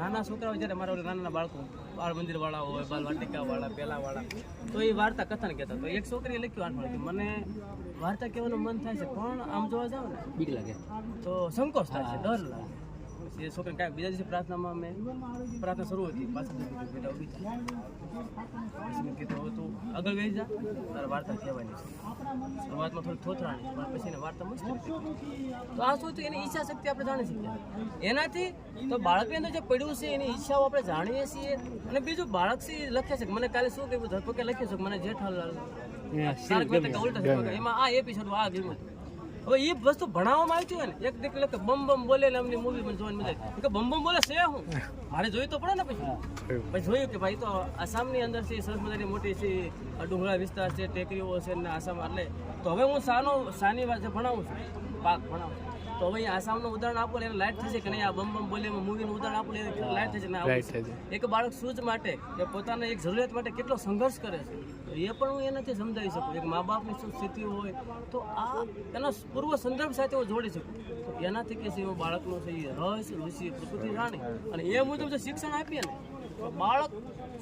નાના છોકરાઓ જ્યારે મારા નાના બાળકો બાળ મંદિર વાળા હોય, બાલ વાટિકા વાળા, પેલા વાળા, તો એ વાર્તા કથન કહેતા. તો એક છોકરીએ લખ્યું આઠ મને વાર્તા કહેવાનું મન થાય છે, પણ આમ જોવા જાવ ને બીક લાગે, તો સંકોચ થાય છે, ડર લાગે. એ છોકરી કાંઈ બીજા દિવસે પ્રાર્થનામાં મેં પ્રાર્થના શરૂ હતી, પાછળ બેટા ઉભી થાય, પછી મેં કીધું હવે તું આગળ વહી જા, તારે વાર્તા કહેવાની છે. શરૂઆતમાં થોડી થોથરાણી, પણ પછી એને વાર્તા મસ્ત રીતે. તો આ શું થયું, એની ઈચ્છા શક્તિ આપણે જાણી શકીએ. એનાથી તો બાળકની અંદર જે પડ્યું છે એની ઈચ્છાઓ આપણે જાણીએ છીએ. અને બીજું બાળક છે લખે છે, મને કાલે શું કહ્યું, ધરપકે લખ્યું છે મને જેઠાલાલ એમાં આ એપિસોડ આ ગયું. હવે એ વસ્તુ ભણાવવામાં આવી હોય ને, એક દીક લખે બમ બમ બોલે એમની મૂવી મને જોવાની મજા આવી કે બમ બમ બોલે છે હું મારે જોયું તો પડે ને. પછી જોયું કે ભાઈ તો આસામની અંદર છે, સરસ મજાની મોટી છે ડુંગરા વિસ્તાર છે, ટેકરીઓ છે ને આસામ. એટલે તો હવે હું સાની વાત ભણાવું છું, પાક ભણાવું. તો હવે આસામનું ઉદાહરણ આપો એટલે લાઈટ થશે કે નહીં, આ બમ બમ બોલે મૂવીનું ઉદાહરણ આપો એટલે લાઈટ થશે ને. એક બાળક સૂઝ માટે કે પોતાના એક જરૂરિયાત માટે કેટલો સંઘર્ષ કરે છે, તો એ પણ હું એનાથી સમજાવી શકું. એક મા બાપની શું સ્થિતિ હોય તો આ એનો પૂર્વ સંદર્ભ સાથે હું જોડી શકું. તો એનાથી કે છે બાળકનો છે એ રસ રુચિ પ્રકૃતિ જાણી અને એ મુજબ જો શિક્ષણ આપીએ ને તો બાળક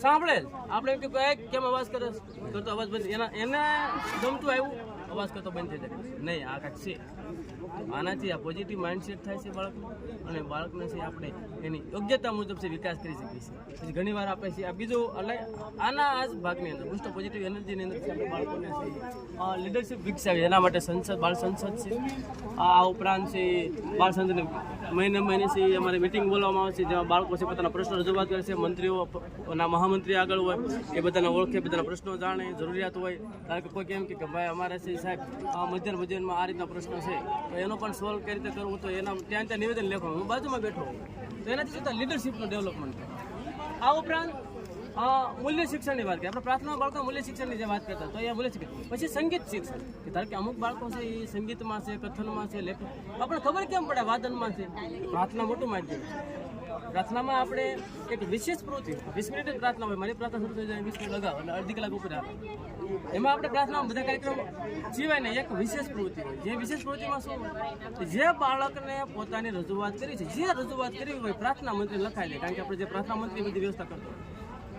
સાંભળે જ. આપણે એમ કે કેમ અવાજ કરે કરતો અવાજ બંધ, એને ગમતું આવ્યું અવાજ કરતો બંધ થઈ જાય નહીં, આ કાંઈક છે. આનાથી આ પોઝિટિવ માઇન્ડસેટ થાય છે બાળકનો, અને બાળકને છે આપણે એની યોગ્યતા મુજબ છે વિકાસ કરી શકીએ છીએ. પછી ઘણી વાર આપણે છે આ બીજું એટલે આના આ જ ભાગની અંદર બુસ્ટ પોઝિટિવ એનર્જીની અંદર છે આપણે બાળકોને છે લીડરશિપ વિકસાવી. એના માટે સંસદ બાળ સંસદ છે, આ ઉપરાંત છે બાળ સંસદને મહિને છે અમારે મિટિંગ બોલવામાં આવે છે, જેમાં બાળકો છે પોતાના પ્રશ્નો રજૂઆત કરે છે. મંત્રીઓના મહામંત્રી આગળ હોય એ બધાને ઓળખે, બધાના પ્રશ્નો જાણે, જરૂરિયાત હોય. કારણ કે કોઈ કેમ કે ભાઈ અમારે છે સાહેબ મધ્યાહનમાં આ રીતના પ્રશ્નો છે તો એનો પણ સોલ્વ કઈ રીતે કરવું, તો એના ત્યાં નિવેદન લખવાનું, હું બાજુમાં બેઠો હોઉં. તો એનાથી શું થાય, લીડરશીપનું ડેવલપમેન્ટ થાય. આ ઉપરાંત મૂલ્ય શિક્ષણની વાત કરીએ, આપણે પ્રાર્થના બાળકો મૂલ્ય શિક્ષણની જે વાત કરતા તો એ મૂલ્ય શિક્ષણ. પછી સંગીત શિક્ષણ, કે ધારો કે અમુક બાળકો છે એ સંગીતમાં છે, કથનમાં છે, લેખન, આપણે ખબર કેમ પડે વાદનમાં છે. પ્રાર્થના મોટું માધ્યમ. પ્રાર્થનામાં આપણે એક વિશેષ પ્રવૃત્તિ 20 મિનિટ જ પ્રાર્થના હોય, મારી પ્રાર્થના શરૂ થઈ જાય 20 મિનિટ લગાવ અને અડધી કલાક ઉપર આવે. એમાં આપણે પ્રાર્થનામાં બધા કાર્યક્રમ સિવાય ને એક વિશેષ પ્રવૃત્તિ હોય. જે વિશેષ પ્રવૃત્તિમાં શું હોય, જે બાળકને પોતાની રજૂઆત કરી છે, જે રજૂઆત કરવી હોય પ્રાર્થના મંત્રી લખાઈ લે. કારણ કે આપણે જે પ્રાર્થના મંત્રી બધી વ્યવસ્થા કરતો હોય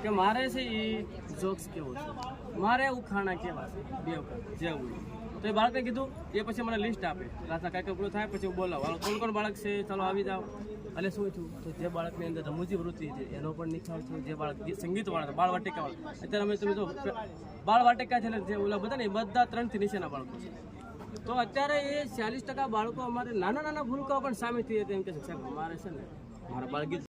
કે મારે છે એ જોક્સ કેવો છે, મારે ઉખાણા કેવા છે, બે જેવું. તો એ બાળકે કીધું, એ પછી મને લિસ્ટ આપે, પ્રાર્થના કાર્યક્રમ પૂરો થાય પછી હું બોલાવું કોણ બાળક છે, ચાલો આવી જાઓ. એટલે શું થયું, તો જે બાળકની અંદર રમૂજી વૃત્તિ છે એનો પણ નિખાર થયો. જે બાળક સંગીતવાળા, બાળ વાટિકાવાળા, અત્યારે તમે જો બાળ વાટિકા છે ને જે ઓલા બધા ને એ બધા 3 થી નીચેના બાળકો છે. તો અત્યારે એ 40% બાળકો અમારે નાના ભૂલકાઓ પણ સામેથી એમ કે છે સાહેબ અમારે છે ને મારા બાળક